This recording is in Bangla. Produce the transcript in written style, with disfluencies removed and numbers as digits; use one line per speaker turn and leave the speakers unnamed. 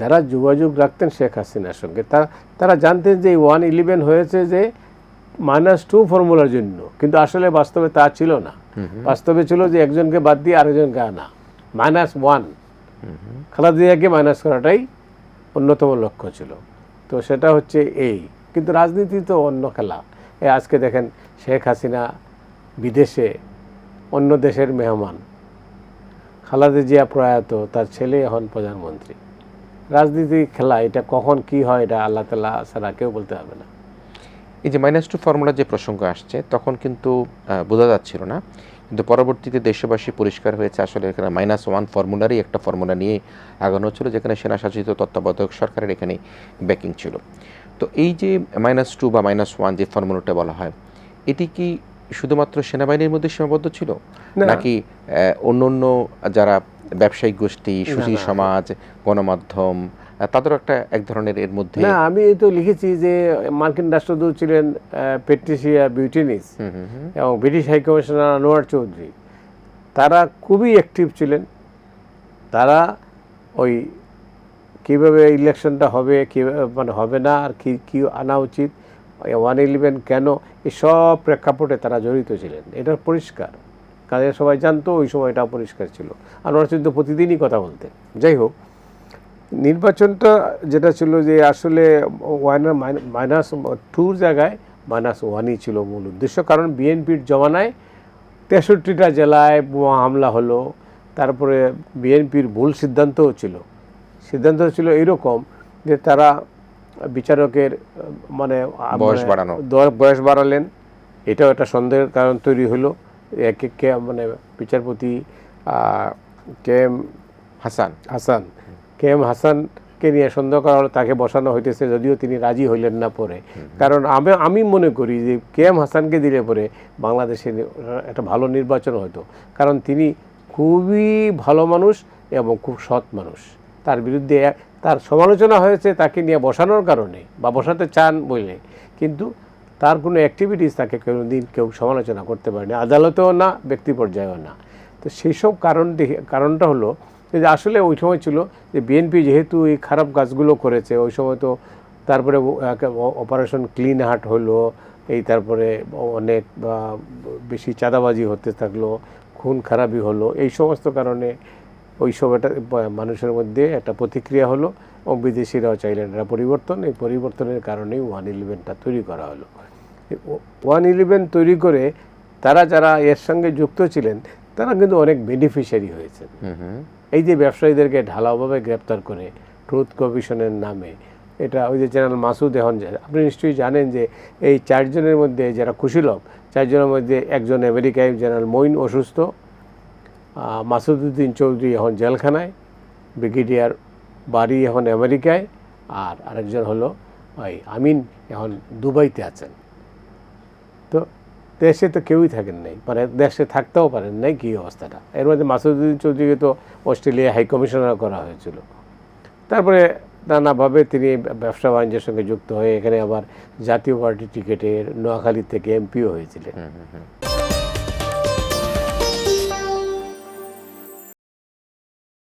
যারা যোগাযোগ রাখতেন শেখ হাসিনার সঙ্গে তারা জানতেন যে 111 হয়েছে যে -2 ফর্মুলার জন্য, কিন্তু আসলে বাস্তবে তা ছিল না। বাস্তবে ছিল যে একজনকে বাদ দিয়ে আরেকজনকে আনা, -1 খালেদা জিয়াকে মাইনাস করাটাই অন্যতম লক্ষ্য ছিল। তো সেটা হচ্ছে এই, কিন্তু রাজনীতি তো অন্য খেলা। আজকে দেখেন শেখ হাসিনা বিদেশে, অন্য দেশের মেহমান, খালেদা জিয়া প্রয়াত, তার ছেলে এখন প্রধানমন্ত্রী। রাজনীতি খেলা, এটা কখন কি হয় এটা আল্লাহ তাআলা ছাড়া কেউ বলতে পারবে না।
এই যে -2 ফর্মুলার যে প্রসঙ্গ আসছে, তখন কিন্তু বোঝা যাচ্ছিল না, কিন্তু পরবর্তীতে দেশবাসী পরিষ্কার হয়েছে আসলে এখানে -1 ফর্মুলারই একটা ফর্মুলা নিয়ে আগানো ছিল, যেখানে সেনাশাসিত তত্ত্বাবধায়ক সরকারের এখানে ব্যাকিং ছিল। তো এই যে -2 বা -1 যে ফর্মুলাটা বলা হয়, এটি কি শুধুমাত্র সেনাবাহিনীর মধ্যে সীমাবদ্ধ ছিল, নাকি অন্য অন্য যারা ব্যবসায়িক গোষ্ঠী, সুশীল সমাজ, গণমাধ্যম, তাদেরও এক ধরনের এর মধ্যে?
না, আমি তো লিখেছি যে মার্কিন রাষ্ট্রদূত ছিলেন প্যাট্রিসিয়া বিউটিনিস এবং British high commissioner Anwar Chowdhury, তারা খুবই অ্যাক্টিভ ছিলেন। তারা ওই কীভাবে ইলেকশনটা হবে, কীভাবে মানে হবে না, আর কি কি আনা উচিত, 111 কেন, এই সব প্রেক্ষাপটে তারা জড়িত ছিলেন। এটা পরিষ্কার, কাজে সবাই জানতো, ওই সময়টা পরিষ্কার ছিল। আনোয়ার চৌধুরী প্রতিদিনই কথা বলতেন। যাই হোক, নির্বাচনটা যেটা ছিল যে আসলে -2 জায়গায় -1ই ছিল মূল উদ্দেশ্য। কারণ বিএনপির জমানায় 63টা জেলায় বোমা হামলা হলো, তারপরে বিএনপির ভুল সিদ্ধান্তও ছিল। সিদ্ধান্ত ছিল এইরকম যে তারা বিচারকের মানে বয়স বাড়ালেন, এটাও একটা সন্দেহের কারণ তৈরি হলো। মানে বিচারপতি কে এম হাসানকে নিয়ে সন্দেহ করা হলো, তাকে বসানো হইতেছে, যদিও তিনি রাজি হইলেন না পরে। কারণ আমি মনে করি যে কে এম হাসানকে দিলে পরে বাংলাদেশে একটা ভালো নির্বাচন হতো, কারণ তিনি খুবই ভালো মানুষ এবং খুব সৎ মানুষ। তার বিরুদ্ধে তার সমালোচনা হয়েছে তাকে নিয়ে বসানোর কারণে, বা বসাতে চান বলে, কিন্তু তার কোনো অ্যাক্টিভিটিস তাকে কোনোদিন কেউ সমালোচনা করতে পারেনি, আদালতেও না, ব্যক্তি পর্যায়েও না। তো সেই সব কারণটা হলো যে আসলে ওই সময় ছিল যে বিএনপি যেহেতু এই খারাপ কাজগুলো করেছে, ওই সময় তো তারপরে অপারেশন ক্লিন হার্ট হলো, এই তারপরে অনেক বেশি চাঁদাবাজি হতে থাকলো, খুন খারাপি হলো, এই সমস্ত কারণে ওই সময়টা মানুষের মধ্যে একটা প্রতিক্রিয়া হলো, এবং বিদেশিরাও চাইলেন এটা পরিবর্তন। এই পরিবর্তনের কারণেই 111টা তৈরি করা হলো। 111 তৈরি করে তারা যারা এর সঙ্গে যুক্ত ছিলেন তারা কিন্তু অনেক বেনিফিশিয়ারি হয়েছেন। এই যে ব্যবসায়ীদেরকে ঢালাওভাবে গ্রেপ্তার করে ট্রুথ কমিশনের নামে, এটা ওই যে জেনারেল মাসুদ, এখন আপনি নিশ্চয়ই জানেন যে এই 4 জনের মধ্যে যারা কুশীলব, 4 জনের মধ্যে একজন আমেরিকায়, জেনারেল মঈন অসুস্থ, মাসুদউদ্দিন চৌধুরী এখন জেলখানায়, ব্রিগেডিয়ার বারি এখন আমেরিকায়, আর আরেকজন হলো ওই আমিন এখন দুবাইতে আছেন। তো দেশে তো কেউই থাকেন নাই, মানে দেশে থাকতেও পারেন নাই, কী অবস্থাটা। এর মধ্যে মাসুদউদ্দিন চৌধুরীকে তো অস্ট্রেলিয়া হাই কমিশনার করা হয়েছিল। তারপরে নানাভাবে তিনি ব্যবসা বাণিজ্যের সঙ্গে যুক্ত হয়ে এখানে আবার জাতীয় পার্টি টিকেটের নোয়াখালী থেকে এমপিও হয়েছিলেন।